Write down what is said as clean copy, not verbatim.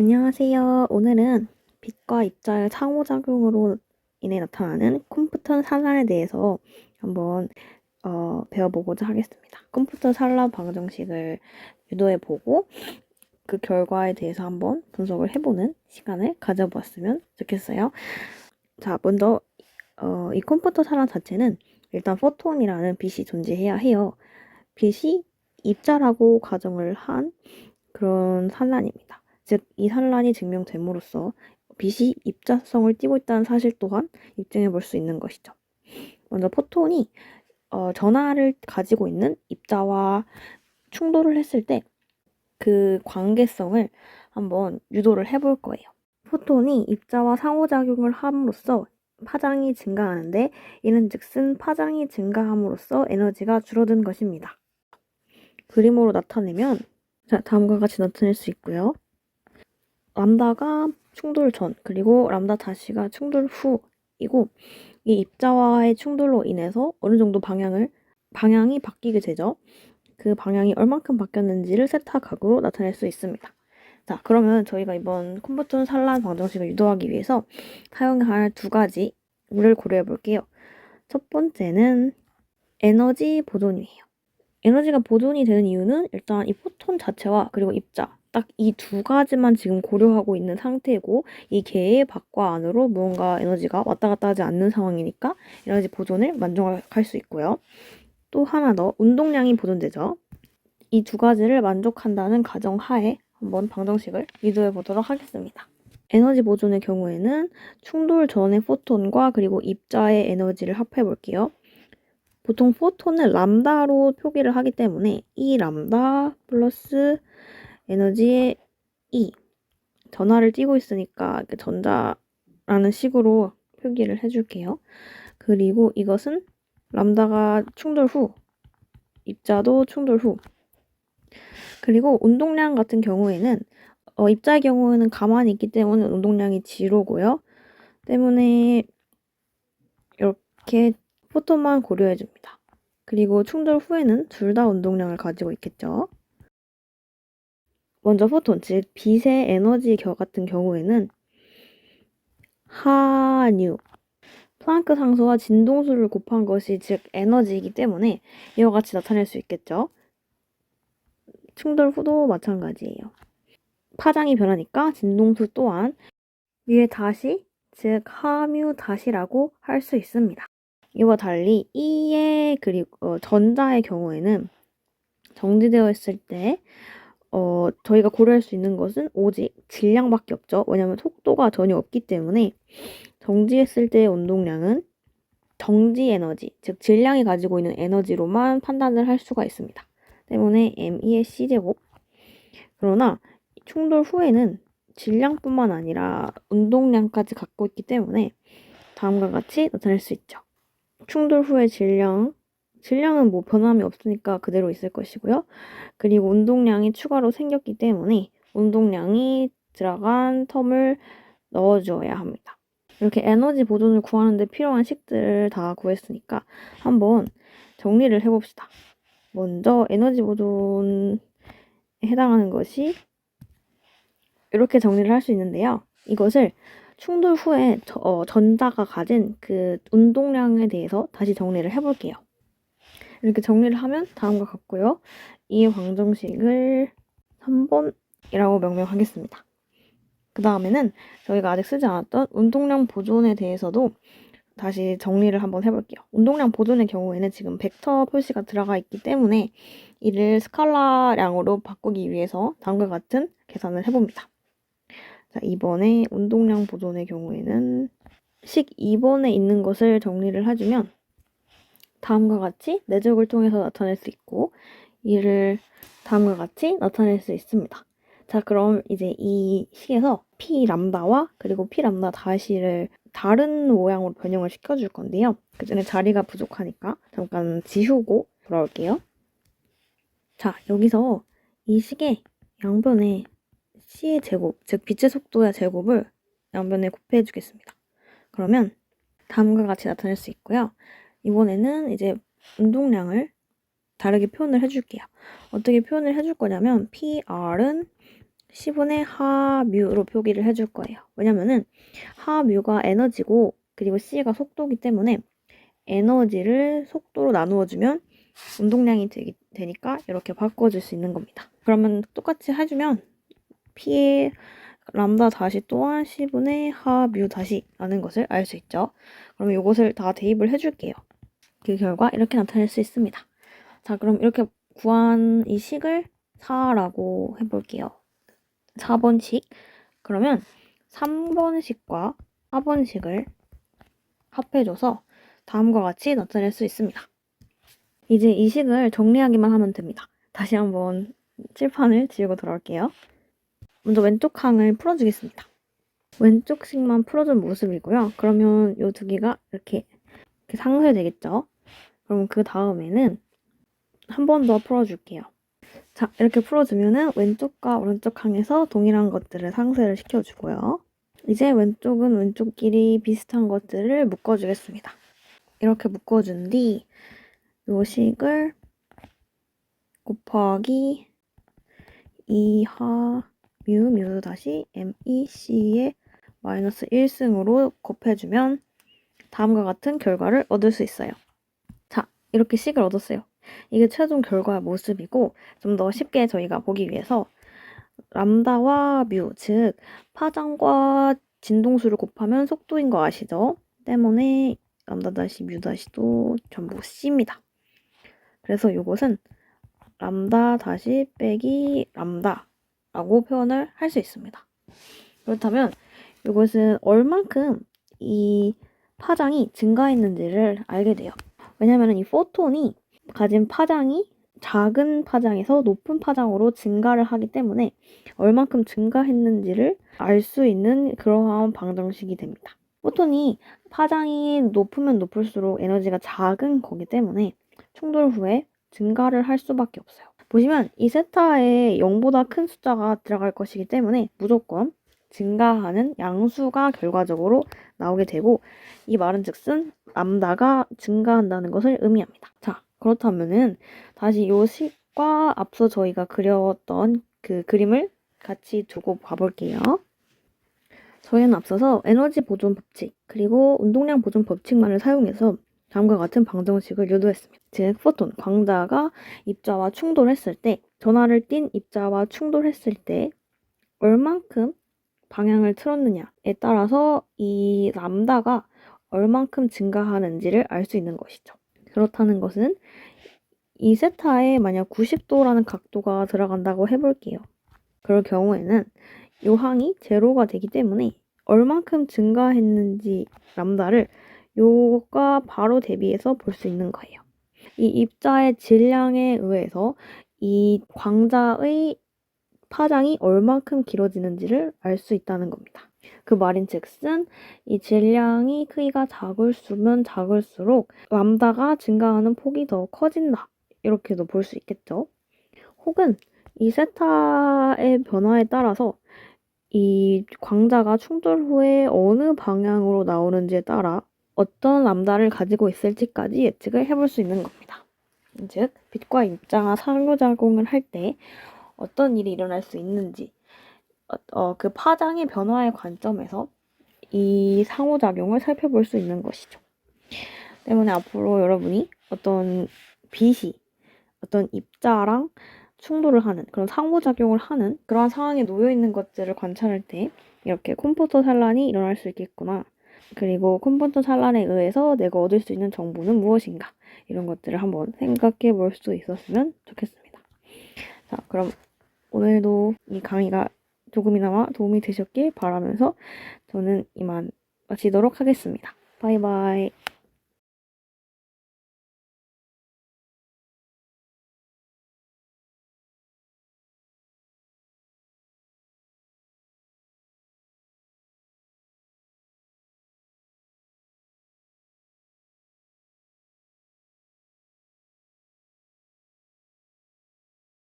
안녕하세요. 오늘은 빛과 입자의 상호작용으로 인해 나타나는 콤프턴 산란에 대해서 한번 배워보고자 하겠습니다. 콤프턴 산란 방정식을 유도해보고 그 결과에 대해서 한번 분석을 해보는 시간을 가져보았으면 좋겠어요. 자, 먼저 이 콤프턴 산란 자체는 일단 포톤이라는 빛이 존재해야 해요. 빛이 입자라고 가정을 한 그런 산란입니다. 즉, 이 산란이 증명됨으로써 빛이 입자성을 띠고 있다는 사실 또한 입증해 볼 수 있는 것이죠. 먼저 포톤이 전하를 가지고 있는 입자와 충돌을 했을 때 그 관계성을 한번 유도를 해볼 거예요. 포톤이 입자와 상호작용을 함으로써 파장이 증가하는데 이는 즉슨 파장이 증가함으로써 에너지가 줄어든 것입니다. 그림으로 나타내면 자, 다음과 같이 나타낼 수 있고요. 람다가 충돌 전 그리고 람다 다시가 충돌 후이고 이 입자와의 충돌로 인해서 어느 정도 방향이 바뀌게 되죠. 그 방향이 얼만큼 바뀌었는지를 세타각으로 나타낼 수 있습니다. 자, 그러면 저희가 이번 콤프턴 산란 방정식을 유도하기 위해서 사용할 두 가지를 고려해 볼게요. 첫 번째는 에너지 보존이에요. 에너지가 보존이 되는 이유는 일단 이 포톤 자체와 그리고 입자 딱 이 두 가지만 지금 고려하고 있는 상태고 이 개의 밖과 안으로 무언가 에너지가 왔다 갔다 하지 않는 상황이니까 에너지 보존을 만족할 수 있고요. 또 하나 더 운동량이 보존되죠. 이 두 가지를 만족한다는 가정하에 한번 방정식을 유도해 보도록 하겠습니다. 에너지 보존의 경우에는 충돌 전의 포톤과 그리고 입자의 에너지를 합해 볼게요. 보통 포톤은 람다로 표기를 하기 때문에 이 람다 플러스 에너지의 E 전하를 띠고 있으니까 전자라는 식으로 표기를 해줄게요. 그리고 이것은 람다가 충돌 후 입자도 충돌 후 그리고 운동량 같은 경우에는 입자의 경우에는 가만히 있기 때문에 운동량이 지로고요. 때문에 이렇게 포톤만 고려해줍니다. 그리고 충돌 후에는 둘 다 운동량을 가지고 있겠죠. 먼저 포톤, 즉 빛의 에너지 같은 경우에는 하뉴, 플랑크 상수와 진동수를 곱한 것이 즉 에너지이기 때문에 이와 같이 나타낼 수 있겠죠. 충돌 후도 마찬가지예요. 파장이 변하니까 진동수 또한 위에 다시, 즉 하뮤 다시라고 할 수 있습니다. 이와 달리 E의 그리고 전자의 경우에는 정지되어 있을 때 저희가 고려할 수 있는 것은 오직 질량밖에 없죠. 왜냐하면 속도가 전혀 없기 때문에 정지했을 때의 운동량은 정지 에너지, 즉 질량이 가지고 있는 에너지로만 판단을 할 수가 있습니다. 때문에 ME의 C제곱. 그러나 충돌 후에는 질량뿐만 아니라 운동량까지 갖고 있기 때문에 다음과 같이 나타낼 수 있죠. 충돌 후의 질량은 뭐 변함이 없으니까 그대로 있을 것이고요. 그리고 운동량이 추가로 생겼기 때문에 운동량이 들어간 텀을 넣어줘야 합니다. 이렇게 에너지 보존을 구하는 데 필요한 식들을 다 구했으니까 한번 정리를 해봅시다. 먼저 에너지 보존에 해당하는 것이 이렇게 정리를 할 수 있는데요. 이것을 충돌 후에 전자가 가진 그 운동량에 대해서 다시 정리를 해볼게요. 이렇게 정리를 하면 다음과 같고요. 이 방정식을 3번이라고 명명하겠습니다. 그 다음에는 저희가 아직 쓰지 않았던 운동량 보존에 대해서도 다시 정리를 한번 해볼게요. 운동량 보존의 경우에는 지금 벡터 표시가 들어가 있기 때문에 이를 스칼라량으로 바꾸기 위해서 다음과 같은 계산을 해봅니다. 자, 이번에 운동량 보존의 경우에는 식 2번에 있는 것을 정리를 해주면 다음과 같이 내적을 통해서 나타낼 수 있고 이를 다음과 같이 나타낼 수 있습니다. 자, 그럼 이제 이 식에서 P 람다와 그리고 P 람다 다시를 다른 모양으로 변형을 시켜줄 건데요. 그 전에 자리가 부족하니까 잠깐 지우고 돌아올게요. 자, 여기서 이 식의 양변에 C의 제곱, 즉 빛의 속도의 제곱을 양변에 곱해 주겠습니다. 그러면 다음과 같이 나타낼 수 있고요. 이번에는 이제 운동량을 다르게 표현을 해줄게요. 어떻게 표현을 해줄 거냐면 PR은 C분의 하뮤로 표기를 해줄 거예요. 왜냐면은 하뮤가 에너지고 그리고 C가 속도기 때문에 에너지를 속도로 나누어주면 운동량이 되니까 이렇게 바꿔줄 수 있는 겁니다. 그러면 똑같이 해주면 P의 람다 다시 또한 C분의 하뮤 다시 라는 것을 알 수 있죠. 그러면 이것을 다 대입을 해줄게요. 그 결과 이렇게 나타낼 수 있습니다. 자, 그럼 이렇게 구한 이 식을 4라고 해볼게요. 4번식. 그러면 3번식과 4번식을 합해줘서 다음과 같이 나타낼 수 있습니다. 이제 이 식을 정리하기만 하면 됩니다. 다시 한번 칠판을 지우고 돌아올게요. 먼저 왼쪽 항을 풀어주겠습니다. 왼쪽 식만 풀어준 모습이고요. 그러면 이 두 개가 이렇게 상쇄되겠죠? 그럼 그 다음에는 한 번 더 풀어줄게요. 자, 이렇게 풀어주면은 왼쪽과 오른쪽 항에서 동일한 것들을 상쇄를 시켜주고요. 이제 왼쪽은 왼쪽끼리 비슷한 것들을 묶어주겠습니다. 이렇게 묶어준 뒤 요 식을 곱하기 2하 뮤 다시 MEC의 마이너스 1승으로 곱해주면 다음과 같은 결과를 얻을 수 있어요. 자, 이렇게 식을 얻었어요. 이게 최종 결과의 모습이고 좀 더 쉽게 저희가 보기 위해서 람다와 뮤, 즉 파장과 진동수를 곱하면 속도인 거 아시죠? 때문에 람다 다시 뮤 다시도 전부 C입니다. 그래서 이것은 람다 다시 빼기 람다라고 표현을 할 수 있습니다. 그렇다면 이것은 얼만큼 이 파장이 증가했는지를 알게 돼요. 왜냐하면 이 포톤이 가진 파장이 작은 파장에서 높은 파장으로 증가를 하기 때문에 얼만큼 증가했는지를 알 수 있는 그러한 방정식이 됩니다. 포톤이 파장이 높으면 높을수록 에너지가 작은 거기 때문에 충돌 후에 증가를 할 수밖에 없어요. 보시면 이 세타에 0보다 큰 숫자가 들어갈 것이기 때문에 무조건 증가하는 양수가 결과적으로 나오게 되고 이 말은 즉슨 람다가 증가한다는 것을 의미합니다. 자, 그렇다면은 다시 요 식과 앞서 저희가 그렸던 그 그림을 같이 두고 봐볼게요. 저희는 앞서서 에너지 보존 법칙 그리고 운동량 보존 법칙만을 사용해서 다음과 같은 방정식을 유도했습니다. 즉 포톤, 광자가 입자와 충돌했을 때 전하를 띤 입자와 충돌했을 때 얼만큼 방향을 틀었느냐에 따라서 이 람다가 얼만큼 증가하는지를 알 수 있는 것이죠. 그렇다는 것은 이 세타에 만약 90도라는 각도가 들어간다고 해볼게요. 그럴 경우에는 요 항이 제로가 되기 때문에 얼만큼 증가했는지 람다를 요것과 바로 대비해서 볼 수 있는 거예요. 이 입자의 질량에 의해서 이 광자의 파장이 얼만큼 길어지는지를 알 수 있다는 겁니다. 그 말인즉슨 이 질량이 크기가 작을수면 작을수록 람다가 증가하는 폭이 더 커진다. 이렇게도 볼 수 있겠죠. 혹은 이 세타의 변화에 따라서 이 광자가 충돌 후에 어느 방향으로 나오는지에 따라 어떤 람다를 가지고 있을지까지 예측을 해볼 수 있는 겁니다. 즉, 빛과 입자가 상호작용을 할 때 어떤 일이 일어날 수 있는지 그 파장의 변화의 관점에서 이 상호작용을 살펴볼 수 있는 것이죠. 때문에 앞으로 여러분이 어떤 빛이 어떤 입자랑 충돌을 하는 그런 상호작용을 하는 그러한 상황에 놓여 있는 것들을 관찰할 때 이렇게 컴포터 산란이 일어날 수 있겠구나. 그리고 컴포터 산란에 의해서 내가 얻을 수 있는 정보는 무엇인가. 이런 것들을 한번 생각해 볼 수 있었으면 좋겠습니다. 자, 그럼 오늘도 이 강의가 조금이나마 도움이 되셨길 바라면서 저는 이만 마치도록 하겠습니다. 바이바이.